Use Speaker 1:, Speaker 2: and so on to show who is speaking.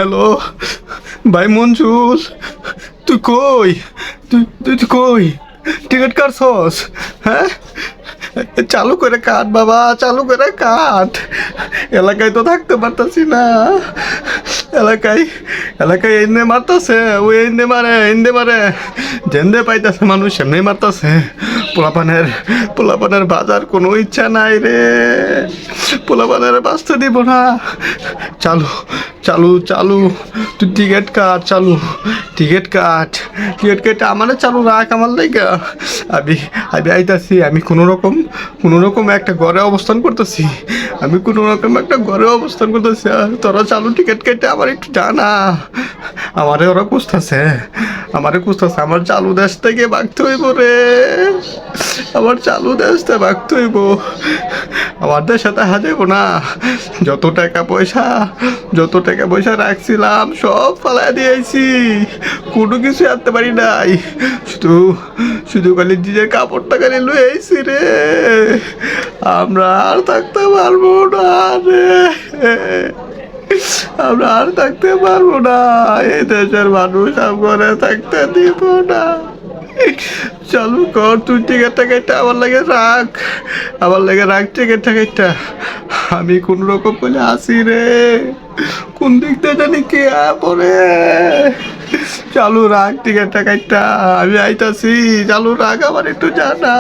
Speaker 1: Hello ভাই মঞ্জুর, তুই কই? তুই কই? টিকিট কাটছস? হ্যাঁ, চালু করে কাট বাবা, চালু করে কাট। এলাকায় তো থাকতে পারতাছি না। এলাকায় এলাকায় এনে মারতাছে, ওই এনে মারে জেন্দে পাইতাছে মানুষ এমনি মারতাছে। পোলাপানের বাজার কোনো ইচ্ছা নাই রে। পোলাপানের বাঁচতে দিব না। চালু চালু চালু, তুই টিকিট কাট, চালু টিকিট কাট। টিকিট কেটে আমার চালু রাখ আমার লাইগা। আমি আমি আইতাছি। আমি কোনো রকম একটা ঘরে অবস্থান করতেছি। আমি কোনো রকম একটা ঘরে অবস্থান করতেছি। তোরা চালু টিকিট কেটে আমার একটু জানা। ওরা খুঁজতেছে, আমার চালু দেশ থেকে ভাগতে হইব রে। আমার চালু দেশ থেকে ভাগতে হইব। আমার দেশে দেখা যাইব না। যত টাকা পয়সা রাখছিলাম সব ফালাই দিয়েছি। কোনো কিছু আনতে পারি নাই। শুধু শুধু খালি নিজের কাপড়টা খালি লয়ে আইছি রে। আমরা আর থাকতে পারবো না রে। আমরা আর থাকতে পারবো না। এই দেশের মানুষ আমরা থাকতে দিব না। চালু কর তুই টিকিটটা কেটে আমার লাগে রাখ টিকিটটা কেটে। আমি কোন রকম বলে আসি রে। কোন দিক দিয়ে জানি কে পরে। চালু রাখ টিকিটটা কেটে, আমি আইতাছি। চালু রাখ, আমার একটু জানা।